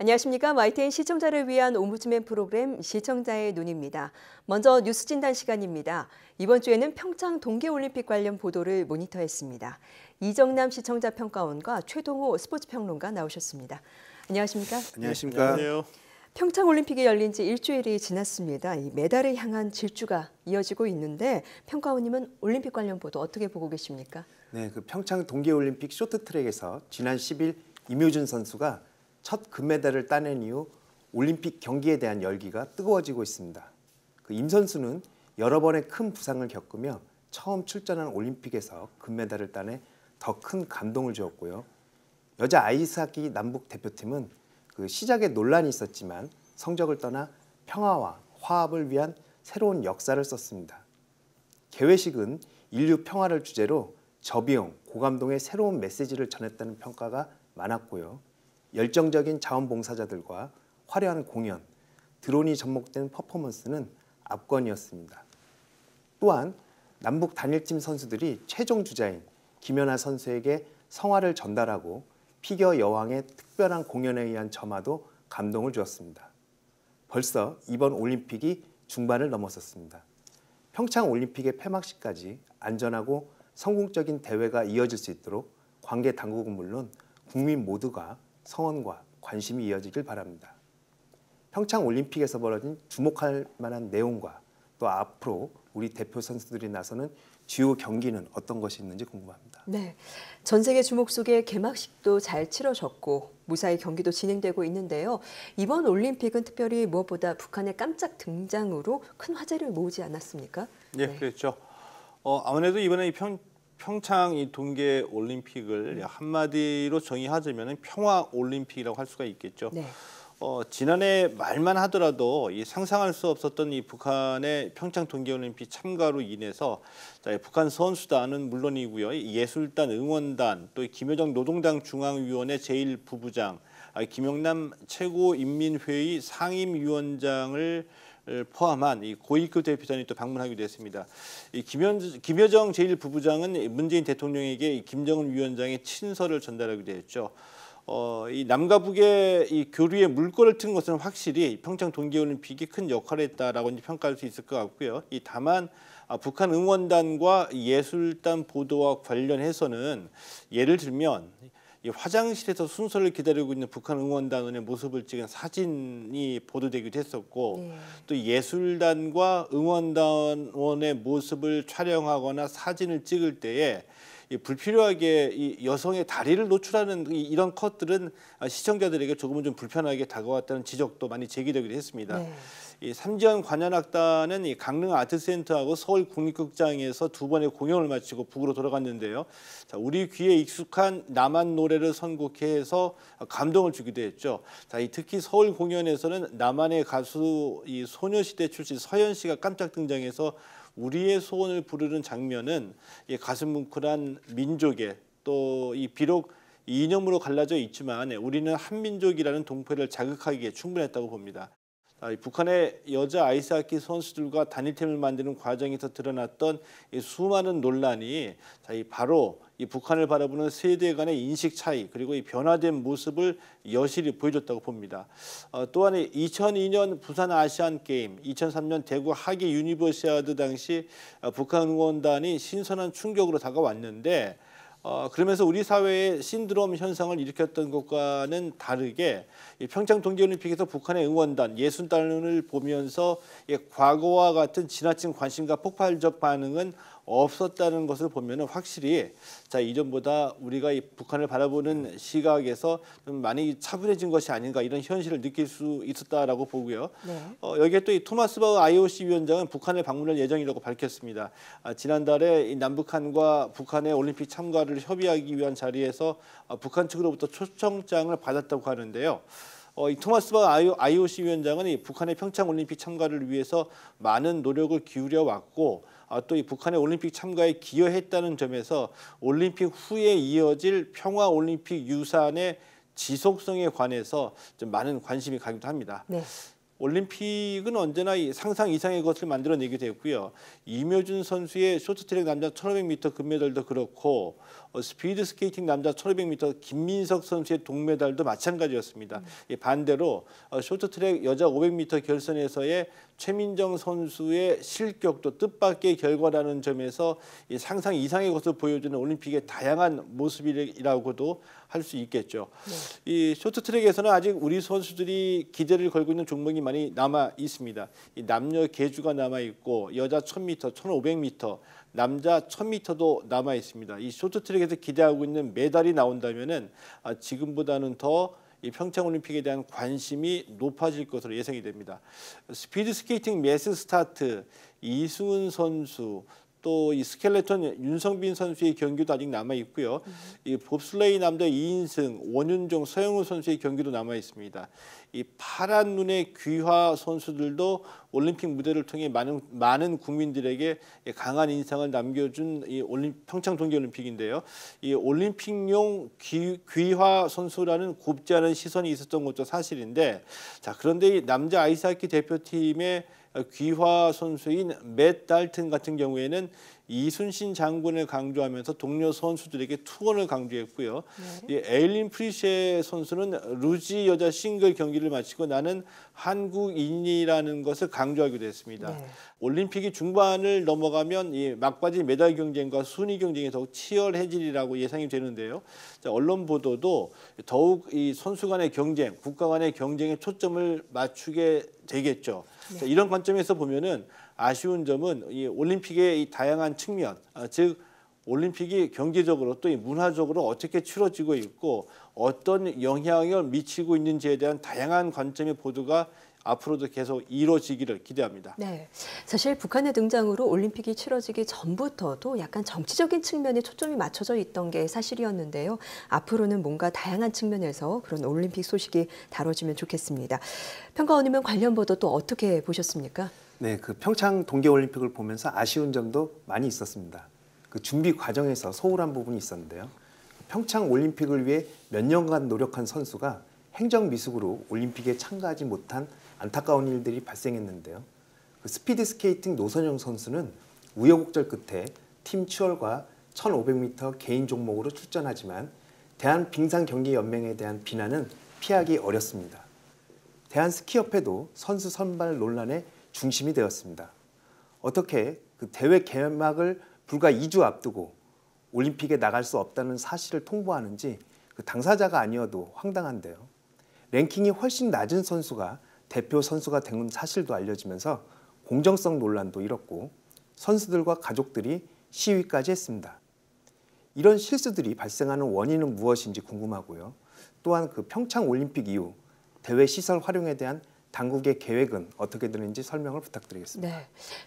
안녕하십니까. YTN 시청자를 위한 옴부ds맨 프로그램 시청자의 눈입니다. 먼저 뉴스 진단 시간입니다. 이번 주에는 평창 동계올림픽 관련 보도를 모니터했습니다. 이정남 시청자 평가원과 최동호 스포츠 평론가 나오셨습니다. 안녕하십니까? 안녕하십니까? 안녕하세요. 평창올림픽이 열린 지 일주일이 지났습니다. 이 메달을 향한 질주가 이어지고 있는데 평가원님은 올림픽 관련 보도 어떻게 보고 계십니까? 네, 그 평창 동계올림픽 쇼트트랙에서 지난 10일 임효준 선수가 첫 금메달을 따낸 이후 올림픽 경기에 대한 열기가 뜨거워지고 있습니다. 그 임 선수는 여러 번의 큰 부상을 겪으며 처음 출전한 올림픽에서 금메달을 따내 더 큰 감동을 주었고요. 여자 아이스하키 남북 대표팀은 그 시작에 논란이 있었지만 성적을 떠나 평화와 화합을 위한 새로운 역사를 썼습니다. 개회식은 인류 평화를 주제로 저비용, 고감동의 새로운 메시지를 전했다는 평가가 많았고요. 열정적인 자원봉사자들과 화려한 공연, 드론이 접목된 퍼포먼스는 압권이었습니다. 또한 남북 단일팀 선수들이 최종 주자인 김연아 선수에게 성화를 전달하고 피겨 여왕의 특별한 공연에 의한 점화도 감동을 주었습니다. 벌써 이번 올림픽이 중반을 넘어섰습니다. 평창 올림픽의 폐막식까지 안전하고 성공적인 대회가 이어질 수 있도록 관계 당국은 물론 국민 모두가 성원과 관심이 이어지길 바랍니다. 평창 올림픽에서 벌어진 주목할 만한 내용과 또 앞으로 우리 대표 선수들이 나서는 주요 경기는 어떤 것이 있는지 궁금합니다. 네, 전 세계 주목 속에 개막식도 잘 치러졌고 무사히 경기도 진행되고 있는데요. 이번 올림픽은 특별히 무엇보다 북한의 깜짝 등장으로 큰 화제를 모으지 않았습니까? 네, 그렇죠. 아무래도 이번에 평창 이 동계 올림픽을 한마디로 정의하자면 평화 올림픽이라고 할 수가 있겠죠. 네. 지난해 말만 하더라도 상상할 수 없었던 이 북한의 평창 동계올림픽 참가로 인해서 북한 선수단은 물론이고요, 예술단, 응원단, 또 김여정 노동당 중앙위원회 제1부부장, 김영남 최고인민회의 상임위원장을 포함한 이 고위급 대표단이 또 방문하기도 했습니다. 이 김여정 제1부부장은 문재인 대통령에게 김정은 위원장의 친서를 전달하기도 했죠. 이 남과 북의 이 교류에 물꼬를 튼 것은 확실히 평창 동계올림픽이 큰 역할을 했다라고 평가할 수 있을 것 같고요. 다만 북한 응원단과 예술단 보도와 관련해서는 예를 들면 이 화장실에서 순서를 기다리고 있는 북한 응원단원의 모습을 찍은 사진이 보도되기도 했었고 또 예술단과 응원단원의 모습을 촬영하거나 사진을 찍을 때에 불필요하게 이 여성의 다리를 노출하는 이런 컷들은 시청자들에게 조금은 좀 불편하게 다가왔다는 지적도 많이 제기되기도 했습니다. 네. 이 삼지연 관현악단은 이 강릉 아트센터하고 서울 국립극장에서 두 번의 공연을 마치고 북으로 돌아갔는데요. 자, 우리 귀에 익숙한 남한 노래를 선곡해서 감동을 주기도 했죠. 자, 특히 서울 공연에서는 남한의 가수 이 소녀시대 출신 서현 씨가 깜짝 등장해서 우리의 소원을 부르는 장면은 이 가슴 뭉클한 민족의 또 이 비록 이념으로 갈라져 있지만 우리는 한민족이라는 동포를 자극하기에 충분했다고 봅니다. 북한의 여자 아이스하키 선수들과 단일팀을 만드는 과정에서 드러났던 이 수많은 논란이 바로 이 북한을 바라보는 세대 간의 인식 차이 그리고 이 변화된 모습을 여실히 보여줬다고 봅니다. 또한 2002년 부산 아시안 게임, 2003년 대구 하계 유니버시아드 당시 북한 응원단이 신선한 충격으로 다가왔는데 그러면서 우리 사회의 신드롬 현상을 일으켰던 것과는 다르게 평창 동계올림픽에서 북한의 응원단, 예술단을 보면서 과거와 같은 지나친 관심과 폭발적 반응은 없었다는 것을 보면 확실히 이전보다 우리가 이 북한을 바라보는 시각에서 좀 많이 차분해진 것이 아닌가 이런 현실을 느낄 수 있었다라고 보고요. 네. 여기에 또 이 토마스 바흐 IOC 위원장은 북한을 방문할 예정이라고 밝혔습니다. 지난달에 이 남북한과 북한의 올림픽 참가를 협의하기 위한 자리에서 북한 측으로부터 초청장을 받았다고 하는데요. 이 토마스 바흐 IOC 위원장은 이 북한의 평창 올림픽 참가를 위해서 많은 노력을 기울여 왔고 또 이 북한의 올림픽 참가에 기여했다는 점에서 올림픽 후에 이어질 평화 올림픽 유산의 지속성에 관해서 좀 많은 관심이 가기도 합니다. 네. 올림픽은 언제나 이 상상 이상의 것을 만들어내기도 했고요. 이묘준 선수의 쇼트트랙 남자 1500m 금메달도 그렇고 스피드 스케이팅 남자 1500m 김민석 선수의 동메달도 마찬가지였습니다. 반대로 쇼트트랙 여자 500m 결선에서의 최민정 선수의 실격도 뜻밖의 결과라는 점에서 이 상상 이상의 것을 보여주는 올림픽의 다양한 모습이라고도 할 수 있겠죠. 이 쇼트트랙에서는 아직 우리 선수들이 기대를 걸고 있는 종목이 많이 남아 있습니다. 이 남녀 계주가 남아 있고 여자 1000m, 1500m, 남자 1000m도 남아 있습니다. 이 쇼트트랙에서 기대하고 있는 메달이 나온다면은 지금보다는 더 이 평창올림픽에 대한 관심이 높아질 것으로 예상이 됩니다. 스피드 스케이팅 매스 스타트 이승훈 선수 또 이 스켈레톤 윤성빈 선수의 경기도 아직 남아 있고요. 이 봅슬레이 남자 이인승, 원윤종, 서영우 선수의 경기도 남아 있습니다. 이 파란 눈의 귀화 선수들도 올림픽 무대를 통해 많은 국민들에게 강한 인상을 남겨준 이 평창 동계올림픽인데요. 이 올림픽용 귀화 선수라는 곱지 않은 시선이 있었던 것도 사실인데, 자 그런데 이 남자 아이스하키 대표팀의 귀화 선수인 맷 달튼 같은 경우에는 이순신 장군을 강조하면서 동료 선수들에게 투혼을 강조했고요. 이 에일린 프리셰 선수는 루지 여자 싱글 경기를 마치고 나는 한국인이라는 것을 강조하기도 했습니다. 올림픽이 중반을 넘어가면 이 막바지 메달 경쟁과 순위 경쟁이 더욱 치열해지리라고 예상이 되는데요. 자, 언론 보도도 더욱 이 선수 간의 경쟁, 국가 간의 경쟁에 초점을 맞추게 되겠죠. 자, 이런 관점에서 보면은 아쉬운 점은 이 올림픽의 이 다양한 측면, 즉 올림픽이 경제적으로 또 이 문화적으로 어떻게 치러지고 있고 어떤 영향을 미치고 있는지에 대한 다양한 관점의 보도가 앞으로도 계속 이루어지기를 기대합니다. 네, 사실 북한의 등장으로 올림픽이 치러지기 전부터도 약간 정치적인 측면에 초점이 맞춰져 있던 게 사실이었는데요. 앞으로는 뭔가 다양한 측면에서 그런 올림픽 소식이 다뤄지면 좋겠습니다. 평가원님은 관련 보도 또 어떻게 보셨습니까? 네, 그 평창 동계올림픽을 보면서 아쉬운 점도 많이 있었습니다. 그 준비 과정에서 소홀한 부분이 있었는데요. 평창 올림픽을 위해 몇 년간 노력한 선수가 행정 미숙으로 올림픽에 참가하지 못한 안타까운 일들이 발생했는데요. 그 스피드 스케이팅 노선영 선수는 우여곡절 끝에 팀 추월과 1500m 개인 종목으로 출전하지만 대한빙상경기연맹에 대한 비난은 피하기 어렵습니다. 대한스키협회도 선수 선발 논란의 중심이 되었습니다. 어떻게 그 대회 개막을 불과 2주 앞두고 올림픽에 나갈 수 없다는 사실을 통보하는지 그 당사자가 아니어도 황당한데요. 랭킹이 훨씬 낮은 선수가 대표 선수가 된 사실도 알려지면서 공정성 논란도 일었고 선수들과 가족들이 시위까지 했습니다. 이런 실수들이 발생하는 원인은 무엇인지 궁금하고요. 또한 그 평창 올림픽 이후 대회 시설 활용에 대한 당국의 계획은 어떻게 되는지 설명을 부탁드리겠습니다. 네,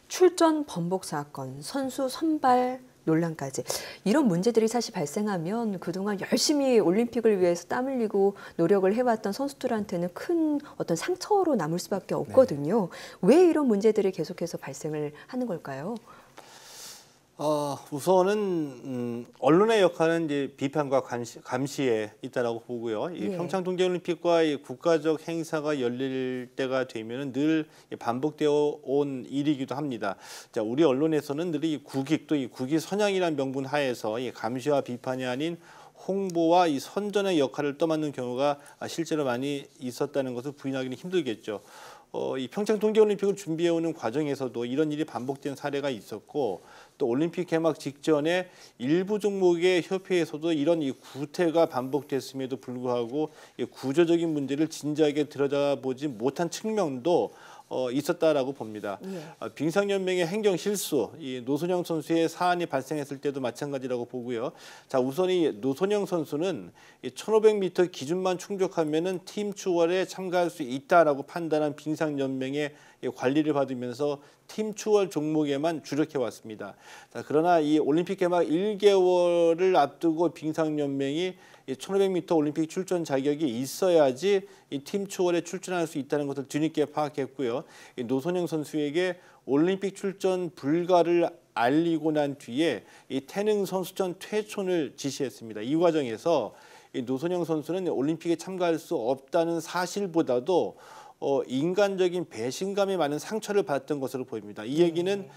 출전 번복 사건, 선수 선발 논란까지 이런 문제들이 사실 발생하면 그동안 열심히 올림픽을 위해서 땀 흘리고 노력을 해왔던 선수들한테는 큰 어떤 상처로 남을 수밖에 없거든요. 왜 이런 문제들이 계속해서 발생을 하는 걸까요? 우선은 언론의 역할은 이제 비판과 감시에 있다라고 보고요. 이 평창 동계올림픽과 이 국가적 행사가 열릴 때가 되면은 늘 반복되어 온 일이기도 합니다. 자, 우리 언론에서는 늘 이 국익 또 이 국위 선양이라는 명분 하에서 이 감시와 비판이 아닌 홍보와 이 선전의 역할을 떠맡는 경우가 실제로 많이 있었다는 것을 부인하기는 힘들겠죠. 이 평창 동계올림픽을 준비해오는 과정에서도 이런 일이 반복된 사례가 있었고 또 올림픽 개막 직전에 일부 종목의 협회에서도 이런 이 구태가 반복됐음에도 불구하고 이 구조적인 문제를 진지하게 들여다보지 못한 측면도 있었다라고 봅니다. 빙상연맹의 행정 실수, 이 노선영 선수의 사안이 발생했을 때도 마찬가지라고 보고요. 자, 우선 이 노선영 선수는 이 1500m 기준만 충족하면은 팀 추월에 참가할 수 있다라고 판단한 빙상연맹의 관리를 받으면서 팀 추월 종목에만 주력해 왔습니다. 자, 그러나 이 올림픽 개막 1개월을 앞두고 빙상연맹이 1500m 올림픽 출전 자격이 있어야지 이 팀 추월에 출전할 수 있다는 것을 뒤늦게 파악했고요. 이 노선영 선수에게 올림픽 출전 불가를 알리고 난 뒤에 이 태능 선수촌 퇴촌을 지시했습니다. 이 과정에서 이 노선영 선수는 올림픽에 참가할 수 없다는 사실보다도 인간적인 배신감에 많은 상처를 받았던 것으로 보입니다. 이 얘기는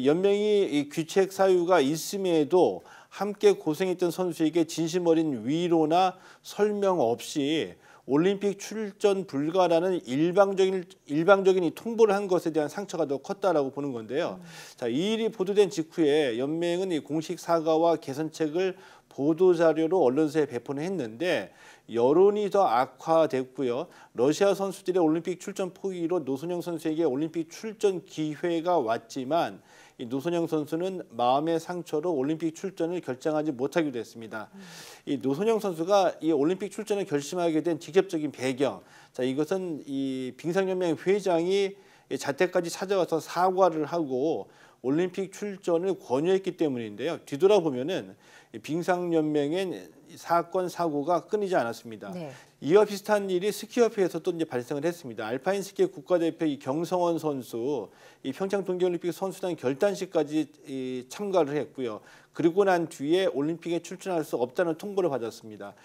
연맹이 이 귀책 사유가 있음에도 함께 고생했던 선수에게 진심 어린 위로나 설명 없이 올림픽 출전 불가라는 일방적인 이 통보를 한 것에 대한 상처가 더 컸다라고 보는 건데요. 자, 이 일이 보도된 직후에 연맹은 이 공식 사과와 개선책을 보도 자료로 언론사에 배포는 했는데 여론이 더 악화됐고요. 러시아 선수들의 올림픽 출전 포기로 노선영 선수에게 올림픽 출전 기회가 왔지만 이 노선영 선수는 마음의 상처로 올림픽 출전을 결정하지 못하게 됐습니다. 이 노선영 선수가 이 올림픽 출전을 결심하게 된 직접적인 배경, 자, 이것은 이 빙상연맹 회장이 자택까지 찾아와서 사과를 하고 올림픽 출전을 권유했기 때문인데요. 뒤돌아보면은 빙상연맹엔 사건 사고가 끊이지 않았습니다. 네. 이와 비슷한 일이 스키협회에서도 이제 발생을 했습니다. 알파인 스키 국가대표 이 경성원 선수 이 평창 동계올림픽 선수단 결단식까지 참가를 했고요. 그리고 난 뒤에 올림픽에 출전할 수 없다는 통보를 받았습니다.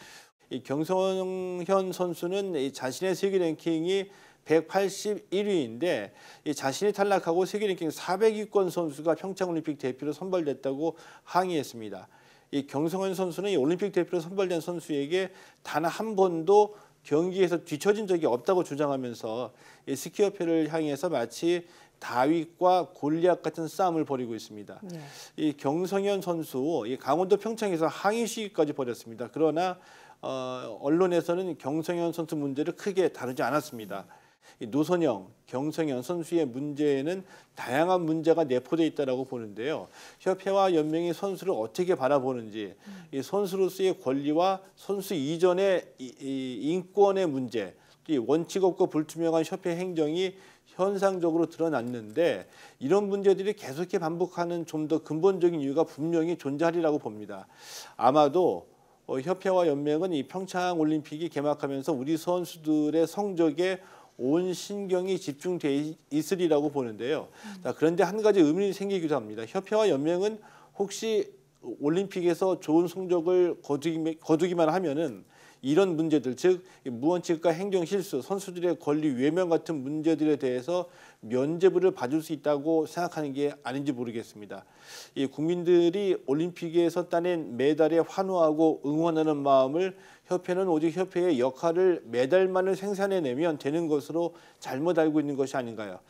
이 경성현 선수는 이 자신의 세계 랭킹이 181위인데 자신이 탈락하고 세계 랭킹 400위권 선수가 평창올림픽 대표로 선발됐다고 항의했습니다. 이 경성현 선수는 이 올림픽 대표로 선발된 선수에게 단 한 번도 경기에서 뒤처진 적이 없다고 주장하면서 이 스키협회를 향해서 마치 다윗과 골리앗 같은 싸움을 벌이고 있습니다. 네. 이 경성현 선수 이 강원도 평창에서 항의 시위까지 벌였습니다. 그러나 언론에서는 경성현 선수 문제를 크게 다루지 않았습니다. 이 노선영, 경성현 선수의 문제에는 다양한 문제가 내포되어 있다고 보는데요. 협회와 연맹이 선수를 어떻게 바라보는지, 이 선수로서의 권리와 선수 이전의 이 인권의 문제, 이 원칙 없고 불투명한 협회 행정이 현상적으로 드러났는데 이런 문제들이 계속해 반복하는 좀 더 근본적인 이유가 분명히 존재하리라고 봅니다. 아마도 협회와 연맹은 이 평창 올림픽이 개막하면서 우리 선수들의 성적에 온 신경이 집중돼 있으리라고 보는데요. 자, 그런데 한 가지 의문이 생기기도 합니다. 협회와 연맹은 혹시 올림픽에서 좋은 성적을 거두기만 하면은 이런 문제들, 즉 무원칙과 행정 실수, 선수들의 권리 외면 같은 문제들에 대해서 면죄부를 받을 수 있다고 생각하는 게 아닌지 모르겠습니다. 이 국민들이 올림픽에서 따낸 메달에 환호하고 응원하는 마음을 협회는 오직 협회의 역할을 메달만을 생산해내면 되는 것으로 잘못 알고 있는 것이 아닌가요?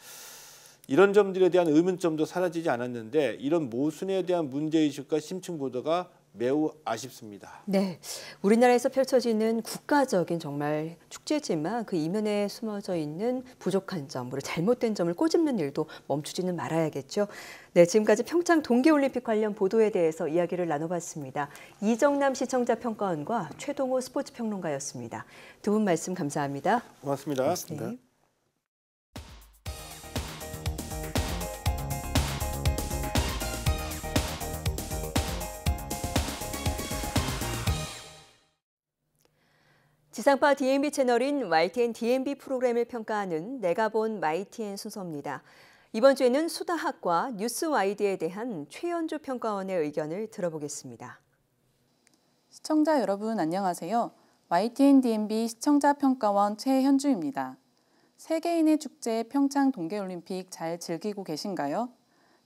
이런 점들에 대한 의문점도 사라지지 않았는데 이런 모순에 대한 문제의식과 심층 보도가 매우 아쉽습니다. 네, 우리나라에서 펼쳐지는 국가적인 정말 축제지만 그 이면에 숨어져 있는 부족한 점, 그리고 잘못된 점을 꼬집는 일도 멈추지는 말아야겠죠. 네, 지금까지 평창 동계올림픽 관련 보도에 대해서 이야기를 나눠봤습니다. 이정남 시청자 평가원과 최동호 스포츠 평론가였습니다. 두 분 말씀 감사합니다. 고맙습니다. 고맙습니다. 네. 지상파 DMB 채널인 YTN DMB 프로그램을 평가하는 내가 본 YTN 순서입니다. 이번 주에는 수다학과 뉴스와이드에 대한 최연주 평가원의 의견을 들어보겠습니다. 시청자 여러분 안녕하세요. YTN DMB 시청자 평가원 최현주입니다. 세계인의 축제 평창 동계올림픽 잘 즐기고 계신가요?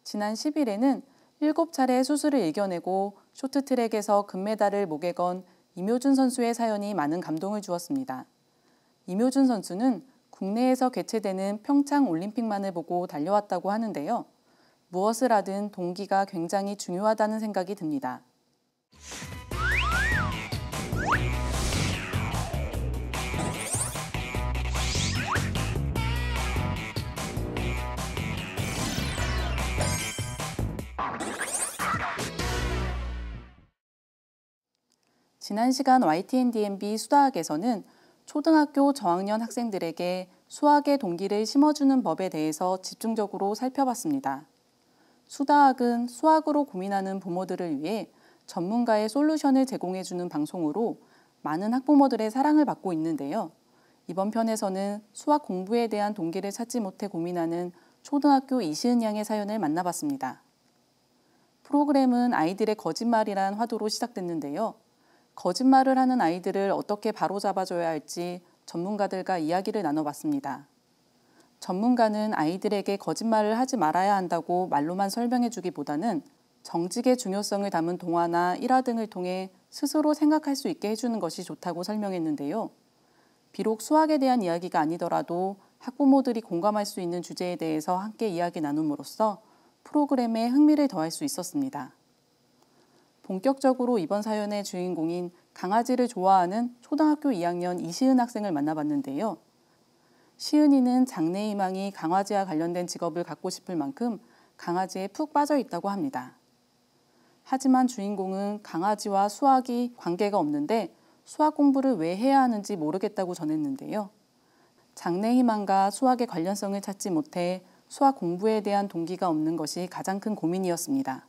지난 10일에는 7차례 수술을 이겨내고 쇼트트랙에서 금메달을 목에 건 이묘준 선수의 사연이 많은 감동을 주었습니다. 이묘준 선수는 국내에서 개최되는 평창 올림픽만을 보고 달려왔다고 하는데요. 무엇을 하든 동기가 굉장히 중요하다는 생각이 듭니다. 지난 시간 YTN DMB 수다학에서는 초등학교 저학년 학생들에게 수학의 동기를 심어주는 법에 대해서 집중적으로 살펴봤습니다. 수다학은 수학으로 고민하는 부모들을 위해 전문가의 솔루션을 제공해주는 방송으로 많은 학부모들의 사랑을 받고 있는데요. 이번 편에서는 수학 공부에 대한 동기를 찾지 못해 고민하는 초등학교 이시은 양의 사연을 만나봤습니다. 프로그램은 아이들의 거짓말이란 화두로 시작됐는데요. 거짓말을 하는 아이들을 어떻게 바로잡아줘야 할지 전문가들과 이야기를 나눠봤습니다. 전문가는 아이들에게 거짓말을 하지 말아야 한다고 말로만 설명해주기보다는 정직의 중요성을 담은 동화나 일화 등을 통해 스스로 생각할 수 있게 해주는 것이 좋다고 설명했는데요. 비록 수학에 대한 이야기가 아니더라도 학부모들이 공감할 수 있는 주제에 대해서 함께 이야기 나눔으로써 프로그램에 흥미를 더할 수 있었습니다. 본격적으로 이번 사연의 주인공인 강아지를 좋아하는 초등학교 2학년 이시은 학생을 만나봤는데요. 시은이는 장래희망이 강아지와 관련된 직업을 갖고 싶을 만큼 강아지에 푹 빠져 있다고 합니다. 하지만 주인공은 강아지와 수학이 관계가 없는데 수학 공부를 왜 해야 하는지 모르겠다고 전했는데요. 장래희망과 수학의 관련성을 찾지 못해 수학 공부에 대한 동기가 없는 것이 가장 큰 고민이었습니다.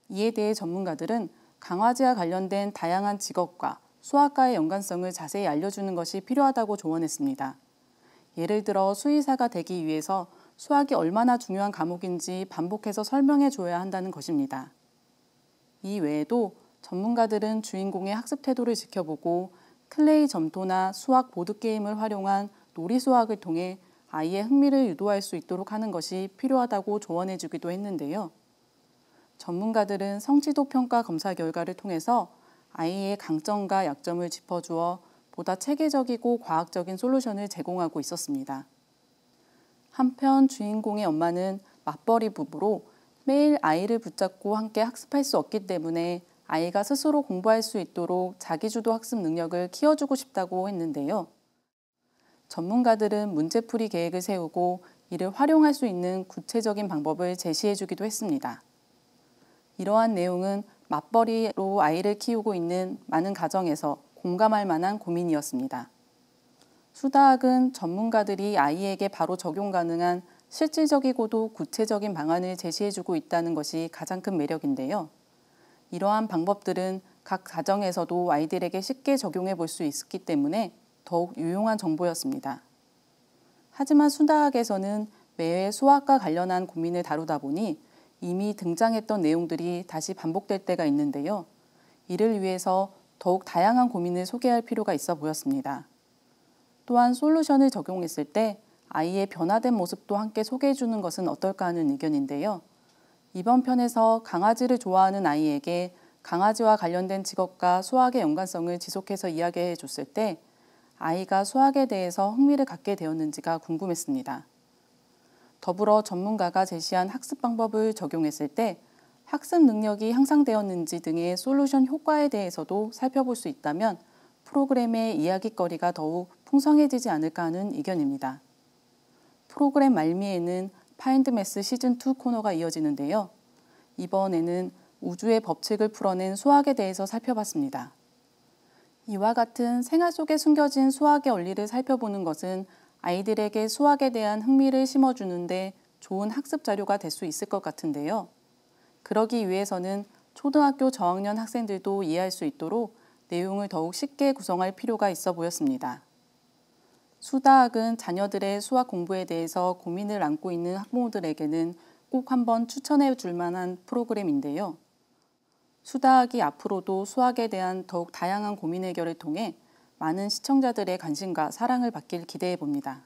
이에 대해 전문가들은 강아지와 관련된 다양한 직업과 수학과의 연관성을 자세히 알려주는 것이 필요하다고 조언했습니다. 예를 들어 수의사가 되기 위해서 수학이 얼마나 중요한 과목인지 반복해서 설명해 줘야 한다는 것입니다. 이 외에도 전문가들은 주인공의 학습 태도를 지켜보고 클레이 점토나 수학 보드게임을 활용한 놀이 수학을 통해 아이의 흥미를 유도할 수 있도록 하는 것이 필요하다고 조언해 주기도 했는데요. 전문가들은 성취도 평가 검사 결과를 통해서 아이의 강점과 약점을 짚어주어 보다 체계적이고 과학적인 솔루션을 제공하고 있었습니다. 한편 주인공의 엄마는 맞벌이 부부로 매일 아이를 붙잡고 함께 학습할 수 없기 때문에 아이가 스스로 공부할 수 있도록 자기주도 학습 능력을 키워주고 싶다고 했는데요. 전문가들은 문제풀이 계획을 세우고 이를 활용할 수 있는 구체적인 방법을 제시해주기도 했습니다. 이러한 내용은 맞벌이로 아이를 키우고 있는 많은 가정에서 공감할 만한 고민이었습니다. 수다학은 전문가들이 아이에게 바로 적용 가능한 실질적이고도 구체적인 방안을 제시해주고 있다는 것이 가장 큰 매력인데요. 이러한 방법들은 각 가정에서도 아이들에게 쉽게 적용해 볼 수 있기 때문에 더욱 유용한 정보였습니다. 하지만 수다학에서는 매회 수학과 관련한 고민을 다루다 보니 이미 등장했던 내용들이 다시 반복될 때가 있는데요. 이를 위해서 더욱 다양한 고민을 소개할 필요가 있어 보였습니다. 또한 솔루션을 적용했을 때 아이의 변화된 모습도 함께 소개해 주는 것은 어떨까 하는 의견인데요. 이번 편에서 강아지를 좋아하는 아이에게 강아지와 관련된 직업과 수학의 연관성을 지속해서 이야기해 줬을 때 아이가 수학에 대해서 흥미를 갖게 되었는지가 궁금했습니다. 더불어 전문가가 제시한 학습 방법을 적용했을 때 학습 능력이 향상되었는지 등의 솔루션 효과에 대해서도 살펴볼 수 있다면 프로그램의 이야깃거리가 더욱 풍성해지지 않을까 하는 의견입니다. 프로그램 말미에는 파인드매스 시즌2 코너가 이어지는데요. 이번에는 우주의 법칙을 풀어낸 수학에 대해서 살펴봤습니다. 이와 같은 생활 속에 숨겨진 수학의 원리를 살펴보는 것은 아이들에게 수학에 대한 흥미를 심어주는데 좋은 학습 자료가 될 수 있을 것 같은데요. 그러기 위해서는 초등학교 저학년 학생들도 이해할 수 있도록 내용을 더욱 쉽게 구성할 필요가 있어 보였습니다. 수다학은 자녀들의 수학 공부에 대해서 고민을 안고 있는 학부모들에게는 꼭 한번 추천해 줄 만한 프로그램인데요. 수다학이 앞으로도 수학에 대한 더욱 다양한 고민 해결을 통해 많은 시청자들의 관심과 사랑을 받길 기대해 봅니다.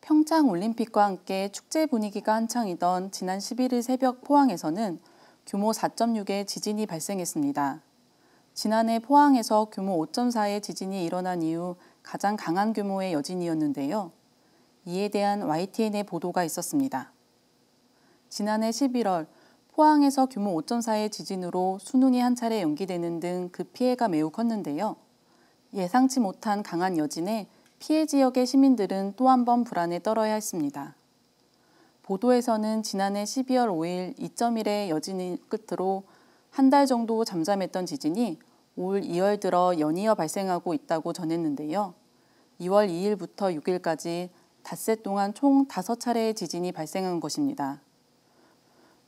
평창 올림픽과 함께 축제 분위기가 한창이던 지난 11일 새벽 포항에서는 규모 4.6의 지진이 발생했습니다. 지난해 포항에서 규모 5.4의 지진이 일어난 이후 가장 강한 규모의 여진이었는데요. 이에 대한 YTN의 보도가 있었습니다. 지난해 11월 포항에서 규모 5.4의 지진으로 수능이 한 차례 연기되는 등 그 피해가 매우 컸는데요. 예상치 못한 강한 여진에 피해 지역의 시민들은 또 한 번 불안에 떨어야 했습니다. 보도에서는 지난해 12월 5일 2.1의 여진을 끝으로 한 달 정도 잠잠했던 지진이 올 2월 들어 연이어 발생하고 있다고 전했는데요. 2월 2일부터 6일까지 닷새 동안 총 5차례의 지진이 발생한 것입니다.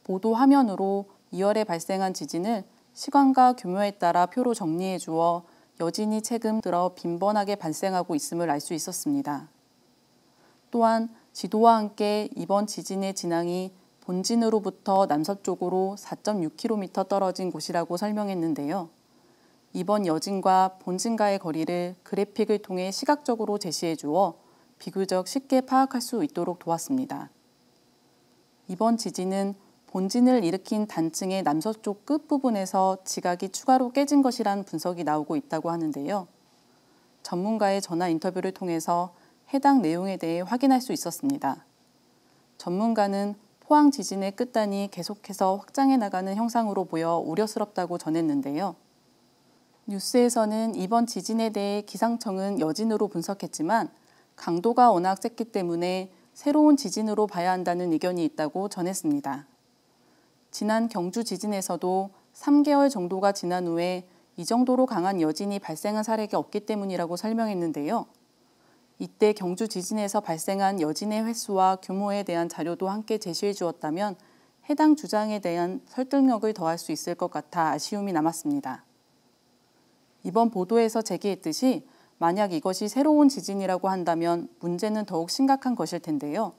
보도 화면으로 2월에 발생한 지진을 시간과 규모에 따라 표로 정리해 주어 여진이 최근 들어 빈번하게 발생하고 있음을 알 수 있었습니다. 또한 지도와 함께 이번 지진의 진앙이 본진으로부터 남서쪽으로 4.6km 떨어진 곳이라고 설명했는데요. 이번 여진과 본진과의 거리를 그래픽을 통해 시각적으로 제시해 주어 비교적 쉽게 파악할 수 있도록 도왔습니다. 이번 지진은 본진을 일으킨 단층의 남서쪽 끝부분에서 지각이 추가로 깨진 것이란 분석이 나오고 있다고 하는데요. 전문가의 전화 인터뷰를 통해서 해당 내용에 대해 확인할 수 있었습니다. 전문가는 포항 지진의 끝단이 계속해서 확장해 나가는 형상으로 보여 우려스럽다고 전했는데요. 뉴스에서는 이번 지진에 대해 기상청은 여진으로 분석했지만 강도가 워낙 셌기 때문에 새로운 지진으로 봐야 한다는 의견이 있다고 전했습니다. 지난 경주 지진에서도 3개월 정도가 지난 후에 이 정도로 강한 여진이 발생한 사례가 없기 때문이라고 설명했는데요. 이때 경주 지진에서 발생한 여진의 횟수와 규모에 대한 자료도 함께 제시해 주었다면 해당 주장에 대한 설득력을 더할 수 있을 것 같아 아쉬움이 남았습니다. 이번 보도에서 제기했듯이 만약 이것이 새로운 지진이라고 한다면 문제는 더욱 심각한 것일 텐데요.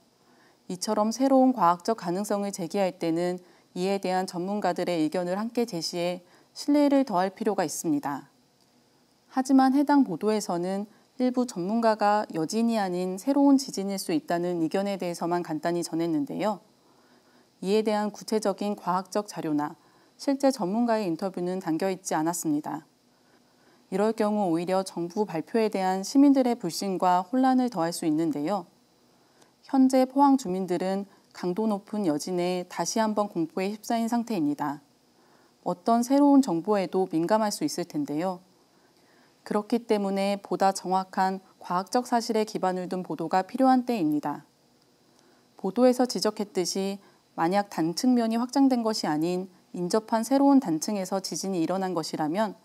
이처럼 새로운 과학적 가능성을 제기할 때는 이에 대한 전문가들의 의견을 함께 제시해 신뢰를 더할 필요가 있습니다. 하지만 해당 보도에서는 일부 전문가가 여진이 아닌 새로운 지진일 수 있다는 의견에 대해서만 간단히 전했는데요. 이에 대한 구체적인 과학적 자료나 실제 전문가의 인터뷰는 담겨있지 않았습니다. 이럴 경우 오히려 정부 발표에 대한 시민들의 불신과 혼란을 더할 수 있는데요. 현재 포항 주민들은 강도 높은 여진에 다시 한번 공포에 휩싸인 상태입니다. 어떤 새로운 정보에도 민감할 수 있을 텐데요. 그렇기 때문에 보다 정확한 과학적 사실에 기반을 둔 보도가 필요한 때입니다. 보도에서 지적했듯이 만약 단층면이 확장된 것이 아닌 인접한 새로운 단층에서 지진이 일어난 것이라면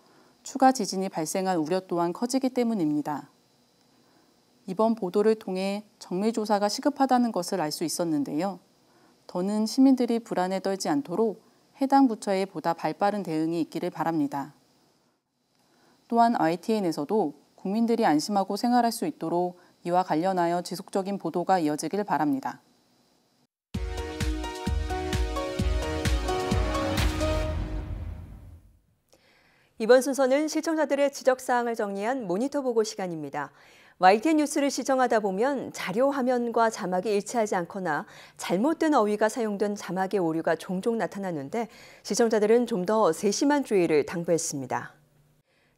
추가 지진이 발생할 우려 또한 커지기 때문입니다. 이번 보도를 통해 정밀조사가 시급하다는 것을 알 수 있었는데요. 더는 시민들이 불안에 떨지 않도록 해당 부처에 보다 발빠른 대응이 있기를 바랍니다. 또한 YTN에서도 국민들이 안심하고 생활할 수 있도록 이와 관련하여 지속적인 보도가 이어지길 바랍니다. 이번 순서는 시청자들의 지적사항을 정리한 모니터 보고 시간입니다. YTN 뉴스를 시청하다 보면 자료 화면과 자막이 일치하지 않거나 잘못된 어휘가 사용된 자막의 오류가 종종 나타나는데 시청자들은 좀 더 세심한 주의를 당부했습니다.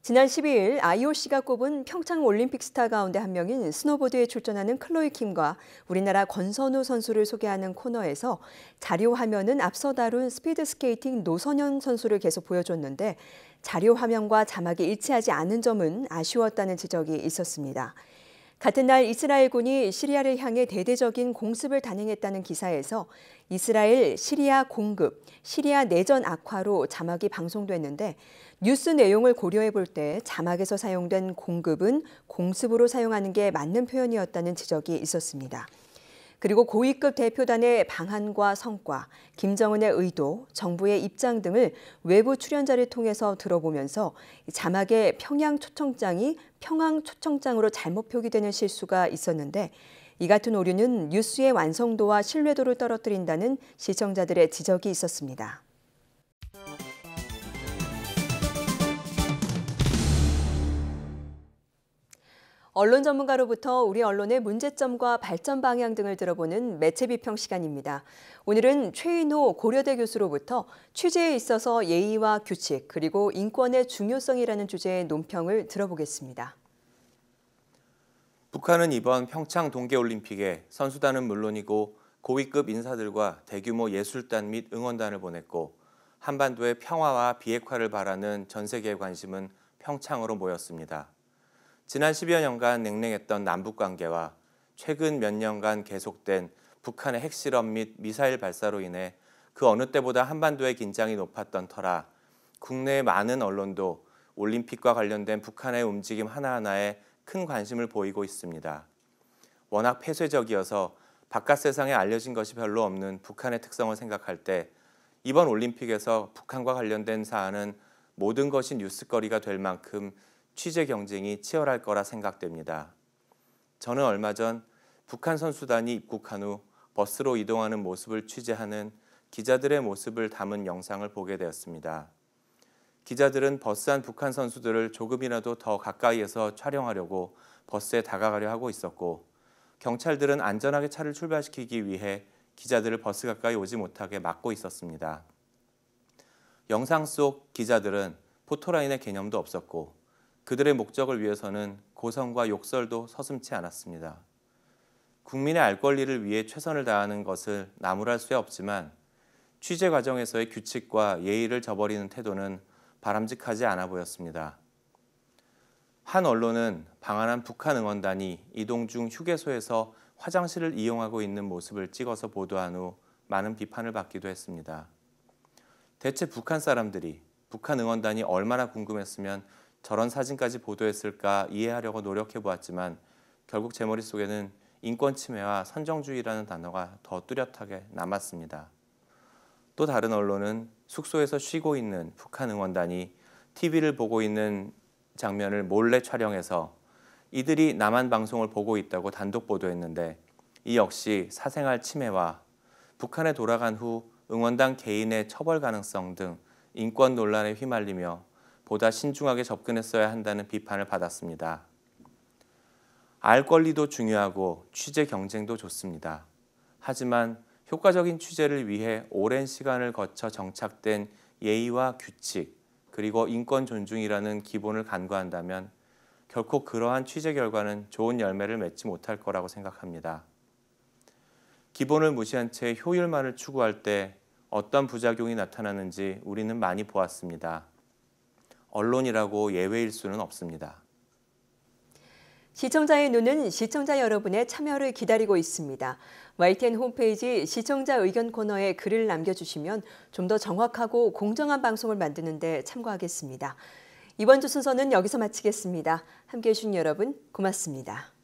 지난 12일 IOC가 꼽은 평창 올림픽 스타 가운데 한 명인 스노보드에 출전하는 클로이 킴과 우리나라 권선우 선수를 소개하는 코너에서 자료 화면은 앞서 다룬 스피드 스케이팅 노선영 선수를 계속 보여줬는데 자료 화면과 자막이 일치하지 않은 점은 아쉬웠다는 지적이 있었습니다. 같은 날 이스라엘군이 시리아를 향해 대대적인 공습을 단행했다는 기사에서 이스라엘 시리아 공급, 시리아 내전 악화로 자막이 방송됐는데 뉴스 내용을 고려해 볼 때 자막에서 사용된 공급은 공습으로 사용하는 게 맞는 표현이었다는 지적이 있었습니다. 그리고 고위급 대표단의 방한과 성과, 김정은의 의도, 정부의 입장 등을 외부 출연자를 통해서 들어보면서 자막의 평양 초청장이 평항 초청장으로 잘못 표기되는 실수가 있었는데 이 같은 오류는 뉴스의 완성도와 신뢰도를 떨어뜨린다는 시청자들의 지적이 있었습니다. 언론 전문가로부터 우리 언론의 문제점과 발전 방향 등을 들어보는 매체 비평 시간입니다. 오늘은 최인호 고려대 교수로부터 취재에 있어서 예의와 규칙 그리고 인권의 중요성이라는 주제의 논평을 들어보겠습니다. 북한은 이번 평창 동계올림픽에 선수단은 물론이고 고위급 인사들과 대규모 예술단 및 응원단을 보냈고 한반도의 평화와 비핵화를 바라는 전 세계의 관심은 평창으로 모였습니다. 지난 10여 년간 냉랭했던 남북관계와 최근 몇 년간 계속된 북한의 핵실험 및 미사일 발사로 인해 그 어느 때보다 한반도의 긴장이 높았던 터라 국내의 많은 언론도 올림픽과 관련된 북한의 움직임 하나하나에 큰 관심을 보이고 있습니다. 워낙 폐쇄적이어서 바깥 세상에 알려진 것이 별로 없는 북한의 특성을 생각할 때 이번 올림픽에서 북한과 관련된 사안은 모든 것이 뉴스거리가 될 만큼 취재 경쟁이 치열할 거라 생각됩니다. 저는 얼마 전 북한 선수단이 입국한 후 버스로 이동하는 모습을 취재하는 기자들의 모습을 담은 영상을 보게 되었습니다. 기자들은 버스 안 북한 선수들을 조금이라도 더 가까이에서 촬영하려고 버스에 다가가려 하고 있었고, 경찰들은 안전하게 차를 출발시키기 위해 기자들을 버스 가까이 오지 못하게 막고 있었습니다. 영상 속 기자들은 포토라인의 개념도 없었고, 그들의 목적을 위해서는 고성과 욕설도 서슴지 않았습니다. 국민의 알 권리를 위해 최선을 다하는 것을 나무랄 수 없지만 취재 과정에서의 규칙과 예의를 저버리는 태도는 바람직하지 않아 보였습니다. 한 언론은 방한한 북한 응원단이 이동 중 휴게소에서 화장실을 이용하고 있는 모습을 찍어서 보도한 후 많은 비판을 받기도 했습니다. 대체 북한 사람들이 북한 응원단이 얼마나 궁금했으면 저런 사진까지 보도했을까 이해하려고 노력해 보았지만 결국 제 머릿속에는 인권 침해와 선정주의라는 단어가 더 뚜렷하게 남았습니다. 또 다른 언론은 숙소에서 쉬고 있는 북한 응원단이 TV를 보고 있는 장면을 몰래 촬영해서 이들이 남한 방송을 보고 있다고 단독 보도했는데, 이 역시 사생활 침해와 북한에 돌아간 후 응원단 개인의 처벌 가능성 등 인권 논란에 휘말리며 보다 신중하게 접근했어야 한다는 비판을 받았습니다. 알 권리도 중요하고 취재 경쟁도 좋습니다. 하지만 효과적인 취재를 위해 오랜 시간을 거쳐 정착된 예의와 규칙, 그리고 인권 존중이라는 기본을 간과한다면 결코 그러한 취재 결과는 좋은 열매를 맺지 못할 거라고 생각합니다. 기본을 무시한 채 효율만을 추구할 때 어떤 부작용이 나타나는지 우리는 많이 보았습니다. 언론이라고 예외일 수는 없습니다. 시청자의 눈은 시청자 여러분의 참여를 기다리고 있습니다. YTN 홈페이지 시청자 의견 코너에 글을 남겨주시면 좀 더 정확하고 공정한 방송을 만드는 데 참고하겠습니다. 이번 주 순서는 여기서 마치겠습니다. 함께해 주신 여러분 고맙습니다.